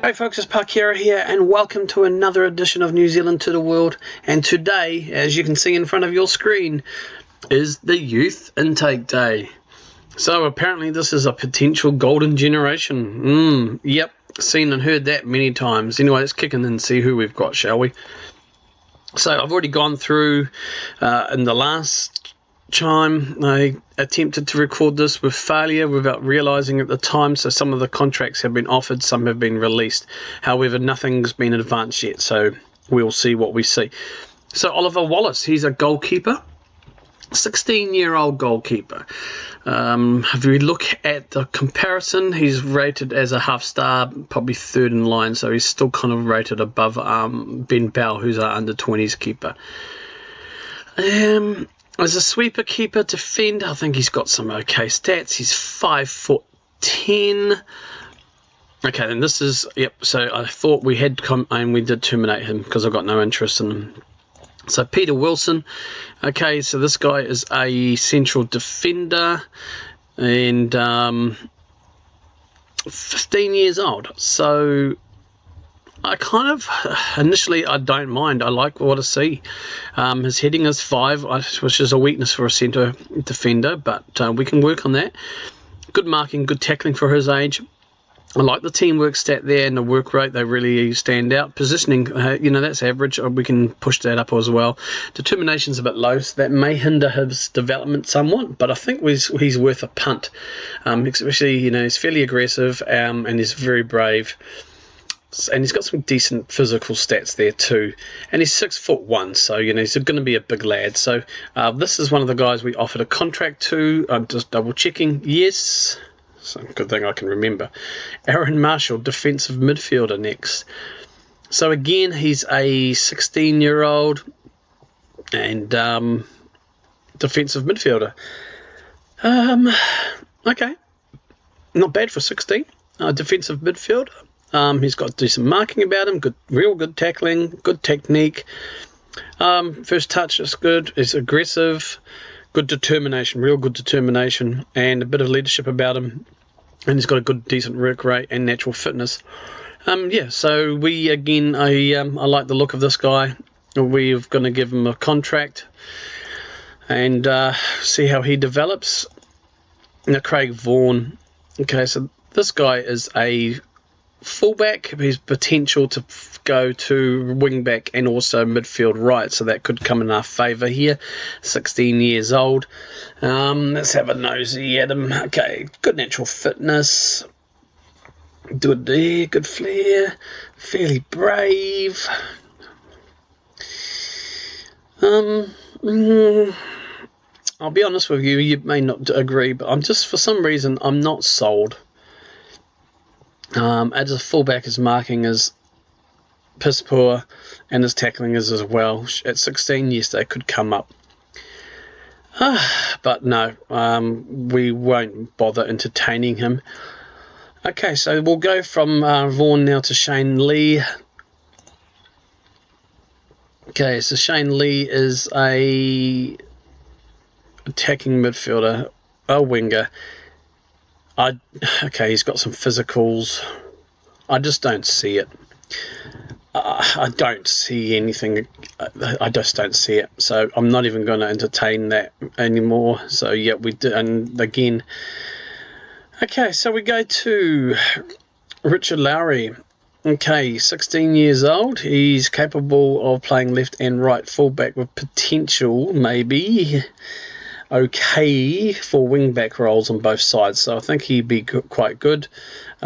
Hey folks, it's Parkera here and welcome to another edition of New Zealand to the World. And today, as you can see in front of your screen, is the Youth Intake Day. So apparently this is a potential golden generation. Yep, seen and heard that many times. Anyway, let's kick in and see who we've got, shall we? So I've already gone through in the last time I attempted to record this with failure without realizing at the time, so some of the contracts have been offered, some have been released. However, nothing's been advanced yet, so we'll see what we see. So Oliver Wallace, he's a goalkeeper, 16-year-old goalkeeper. If we look at the comparison, he's rated as a half-star, probably third in line, so he's still kind of rated above Ben Bell, who's our under-20s keeper. As a sweeper, keeper, defender, I think he's got some okay stats. He's 5'10". Okay, then this is, yep, so I thought we had come and we did terminate him because I've got no interest in him. So Peter Wilson, okay, so this guy is a central defender and 15 years old. So I kind of, initially, I don't mind. I like what I see. His heading is 5, which is a weakness for a centre defender, but we can work on that. Good marking, good tackling for his age. I like the teamwork stat there and the work rate. They really stand out. Positioning, that's average. We can push that up as well. Determination's a bit low, so that may hinder his development somewhat, but I think he's worth a punt. Especially, he's fairly aggressive and he's very brave. And he's got some decent physical stats there too, and he's 6'1", so he's going to be a big lad. So this is one of the guys we offered a contract to. I'm just double checking. Yes, so good thing I can remember. Aaron Marshall, defensive midfielder, next. So again, he's a 16-year-old and defensive midfielder. Okay, not bad for 16. Defensive midfielder. He's got decent marking about him, real good tackling, good technique. First touch is good, is aggressive, good determination, real good determination, and a bit of leadership about him. And he's got a good, decent work rate and natural fitness. So we, again, I like the look of this guy. We're going to give him a contract and see how he develops. Now, Craig Vaughan. Okay, so this guy is a fullback. His potential to go to wing back and also midfield right, so that could come in our favour here. 16 years old. Let's have a nosy at him. Okay, good natural fitness, good there, good flair, fairly brave. I'll be honest with you, you may not agree, but for some reason I'm not sold. As a fullback, his marking is piss poor and his tackling is as well. At 16, yes, they could come up. But no, we won't bother entertaining him. Okay, so we'll go from Vaughan now to Shane Lee. Okay, so Shane Lee is a attacking midfielder, a winger. Okay, he's got some physicals. I just don't see it. I don't see anything. I just don't see it. So I'm not even going to entertain that anymore. So yeah, we do. And again, okay, so we go to Richard Lowry. Okay, 16 years old. He's capable of playing left and right fullback with potential, maybe. Okay for wing-back roles on both sides, so I think he'd be quite good.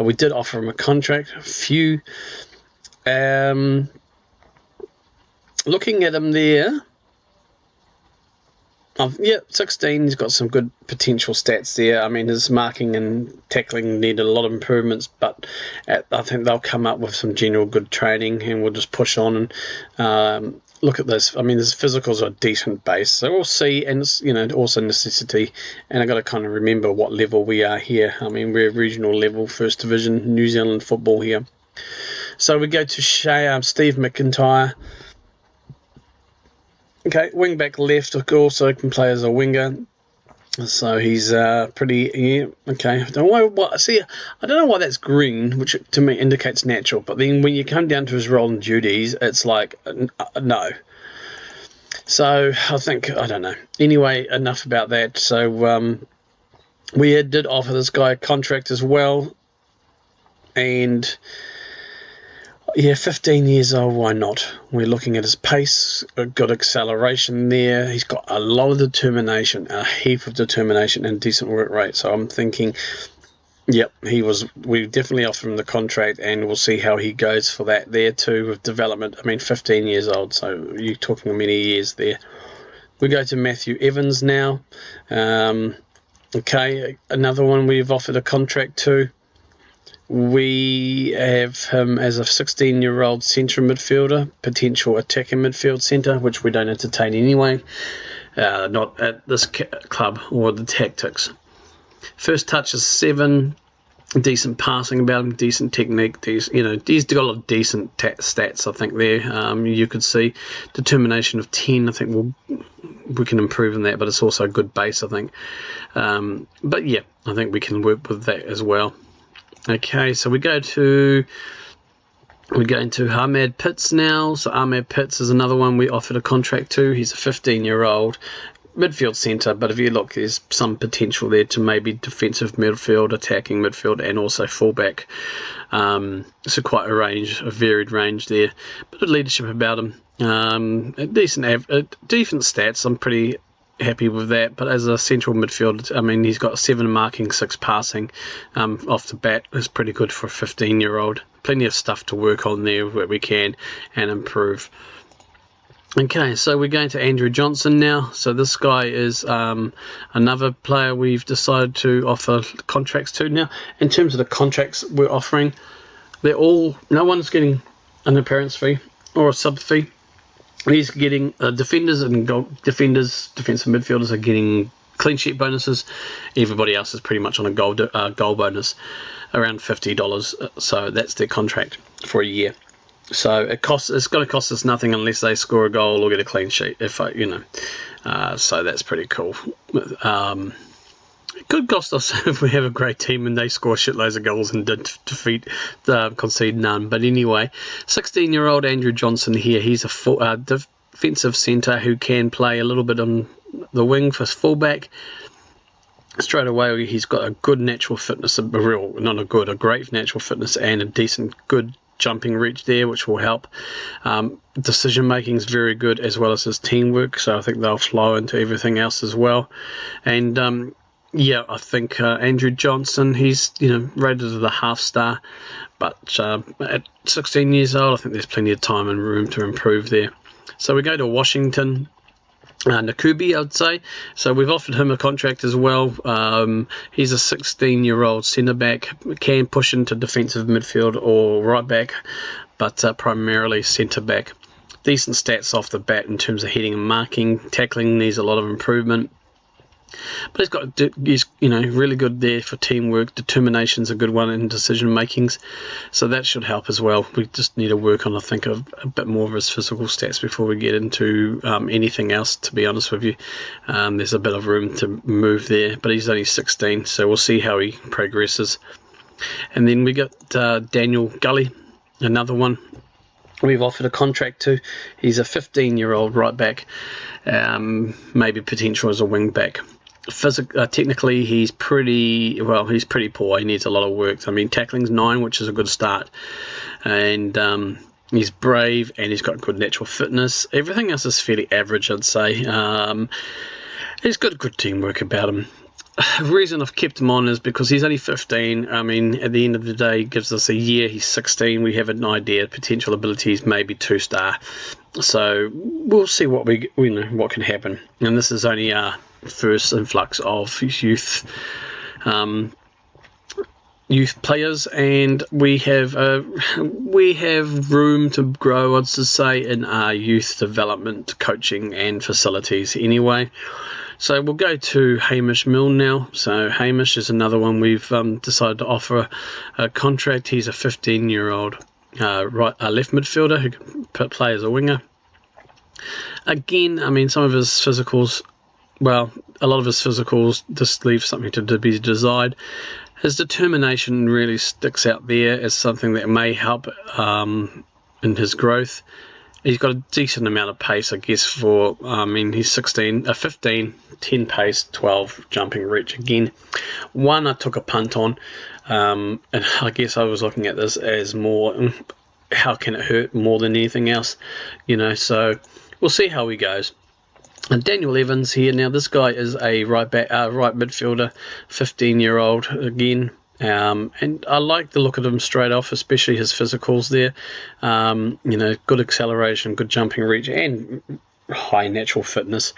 We did offer him a contract, a few. Looking at him there, 16, he's got some good potential stats there. I mean, his marking and tackling needed a lot of improvements, but I think they'll come up with some general good training, and we'll just push on and look at this. I mean, his physicals are a decent base, so we'll see. And it's, also necessity. And I've got to kind of remember what level we are here. I mean, we're regional level, first division, New Zealand football here. So we go to Steve McIntyre. Okay, wing back left, of course, so he can play as a winger. So he's pretty, yeah, okay. I don't know why, see, I don't know why that's green, which to me indicates natural, but then when you come down to his role and duties, it's like, no. So I think, I don't know. Anyway, enough about that. So we did offer this guy a contract as well, and yeah, 15 years old, why not? We're looking at his pace, a good acceleration there. He's got a lot of determination, a heap of determination and decent work rate. So I'm thinking, yep, we definitely offered him the contract, and we'll see how he goes for that there too with development. I mean, 15 years old, so you're talking many years there. We go to Matthew Evans now. Okay, another one we've offered a contract to. We have him as a 16-year-old centre midfielder, potential attacking midfield centre, which we don't entertain anyway, not at this club or the tactics. First touch is 7, decent passing about him, decent technique. He's got a lot of decent stats, I think there. You could see determination of 10. I think we can improve on that, but it's also a good base, I think. But yeah, I think we can work with that as well. Okay, so we're going to Ahmed Pitts now. So Ahmed Pitts is another one we offered a contract to. He's a 15-year-old midfield centre, but if you look, there's some potential there to maybe defensive midfield, attacking midfield, and also fullback. So quite a varied range there. Bit of leadership about him. Decent stats. I'm pretty happy with that, but as a central midfielder, I mean, he's got 7 marking, 6 passing off the bat. Is pretty good for a 15-year-old. Plenty of stuff to work on there where we can and improve. Okay, so we're going to Andrew Johnson now. So this guy is another player we've decided to offer contracts to now. In terms of the contracts we're offering, no one's getting an appearance fee or a sub fee. He's getting defenders and defensive midfielders are getting clean sheet bonuses. Everybody else is pretty much on a goal bonus, around $50. So that's their contract for a year. So it's going to cost us nothing unless they score a goal or get a clean sheet. So that's pretty cool. It could cost us if we have a great team and they score shitloads of goals and concede none. But anyway, 16-year-old Andrew Johnson here. He's a defensive centre who can play a little bit on the wing for fullback. Straight away, he's got a good natural fitness, a great natural fitness and a decent, good jumping reach there, which will help. Decision making is very good, as well as his teamwork. So I think they'll flow into everything else as well. And yeah, I think Andrew Johnson, he's rated as a half-star, but at 16 years old, I think there's plenty of time and room to improve there. So we go to Washington. Nakubi, I'd say. So we've offered him a contract as well. He's a 16-year-old centre-back, can push into defensive midfield or right-back, but primarily centre-back. Decent stats off the bat in terms of heading and marking. Tackling needs a lot of improvement. But he's really good there for teamwork. Determination's a good one in decision makings, so that should help as well. We just need to work on, I think, a bit more of his physical stats before we get into anything else, to be honest with you. There's a bit of room to move there, but he's only 16, so we'll see how he progresses. And then we got Daniel Gully, another one we've offered a contract to. He's a 15-year-old right back, maybe potential as a wing back. Technically, he's pretty poor. He needs a lot of work. I mean, tackling's 9, which is a good start, and he's brave and he's got good natural fitness. Everything else is fairly average, I'd say. He's got good teamwork about him. The reason I've kept him on is because he's only 15. I mean, at the end of the day, he gives us a year. He's 16. We have an idea. Potential abilities maybe 2-star. So we'll see what what can happen. And this is only our first influx of youth players, and we have room to grow, I'd say, in our youth development, coaching, and facilities. Anyway. So we'll go to Hamish Milne now. So Hamish is another one we've decided to offer a contract. He's a 15-year-old left midfielder who can play as a winger. Again, I mean, some of his physicals well, a lot of his physicals just leave something to be desired. His determination really sticks out there as something that may help in his growth. He's got a decent amount of pace, I guess, for, I mean, he's 15, 10 pace, 12 jumping reach. Again, one I took a punt on, and I guess I was looking at this as more, how can it hurt more than anything else, you know, so we'll see how he goes. And Daniel Evans here. Now this guy is a right midfielder, 15-year-old again, and I like the look of him straight off, especially his physicals there. You know, good acceleration, good jumping reach, and high natural fitness.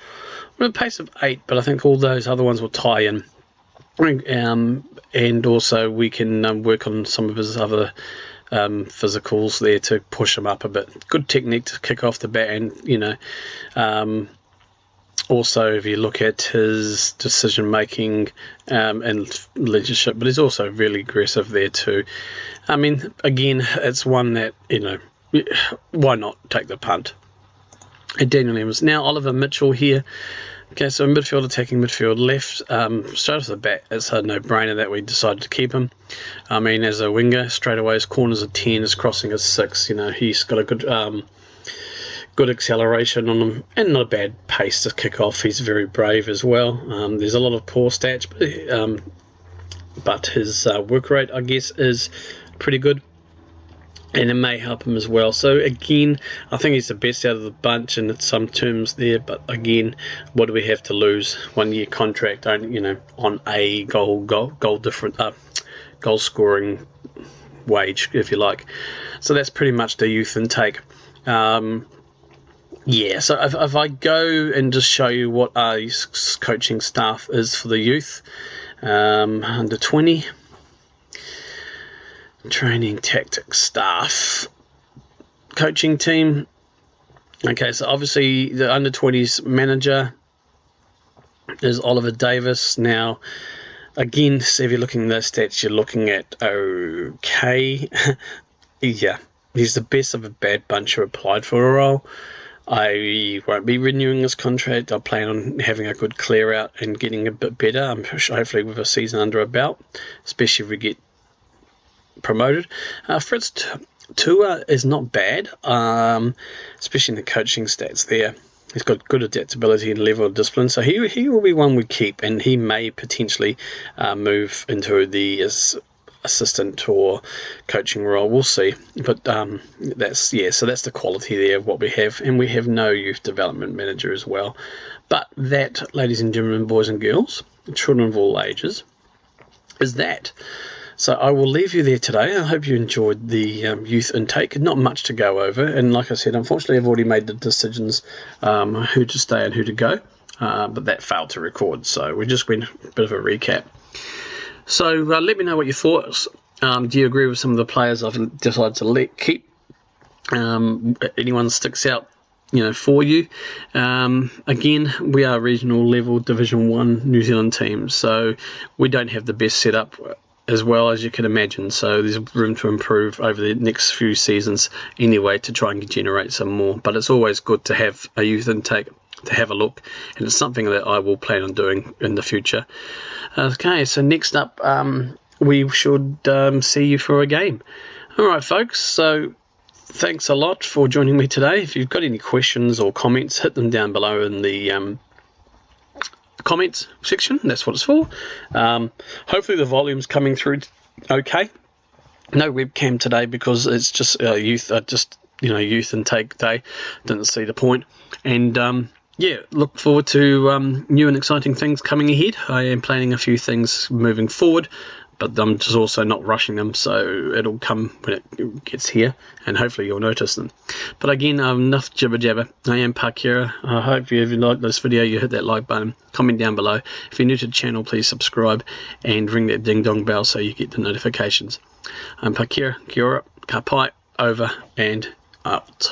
With a pace of 8, but I think all those other ones will tie in. And also we can work on some of his other physicals there to push him up a bit. Good technique to kick off the bat, and you know. Also, if you look at his decision making and leadership, but he's also really aggressive there too. I mean, again, it's one that, you know, why not take the punt? And Daniel Evans. Now Oliver Mitchell here. Okay, so midfield, attacking midfield, left. Straight off the bat, it's a no-brainer that we decided to keep him. I mean, as a winger, straight away his corners are 10, his crossing is 6. You know, he's got a good acceleration on him, and not a bad pace to kick off. He's very brave as well. There's a lot of poor stats, but his work rate, I guess, is pretty good, and it may help him as well. So again, I think he's the best out of the bunch in some terms there, but again, what do we have to lose? 1 year contract, you know, on a goal scoring wage, if you like. So that's pretty much the youth intake. Yeah, so if I go and just show you what our coaching staff is for the youth, under 20, training tactics staff, coaching team. Okay, so obviously the under 20s manager is Oliver Davis. Now, again, so if you're looking at those stats, you're looking at okay. Yeah, he's the best of a bad bunch who applied for a role. I won't be renewing his contract. I plan on having a good clear out and getting a bit better. Hopefully with a season under our belt, especially if we get promoted. Fritz Tua is not bad, especially in the coaching stats there. He's got good adaptability and level of discipline, so he will be one we keep, and he may potentially move into the assistant or coaching role. We'll see, but that's the quality there of what we have, and we have no youth development manager as well. But that, ladies and gentlemen, boys and girls, children of all ages, is that. So I will leave you there today. I hope you enjoyed the youth intake. Not much to go over, and like I said, unfortunately I've already made the decisions who to stay and who to go, but that failed to record, so we just went a bit of a recap. So let me know what your thoughts. Do you agree with some of the players I've decided to keep? Anyone sticks out, you know, for you? Again, we are regional level Division 1 New Zealand teams, so we don't have the best setup as well as you can imagine. So there's room to improve over the next few seasons anyway to try and generate some more. But it's always good to have a youth intake to have a look, and it's something that I will plan on doing in the future. Okay, so next up we should see you for a game. Alright folks, so thanks a lot for joining me today. If you've got any questions or comments, hit them down below in the comments section. That's what it's for. Hopefully the volume's coming through okay. No webcam today because it's just youth intake day. Didn't see the point. And yeah, look forward to new and exciting things coming ahead. I am planning a few things moving forward, but I'm just also not rushing them, so it'll come when it gets here, and hopefully you'll notice them. But again, enough jibber jabber. I am Pakira. I hope if you liked this video, you hit that like button, comment down below. If you're new to the channel, please subscribe and ring that ding dong bell so you get the notifications. I'm Pakira. Kia ora, ka pai, over and out.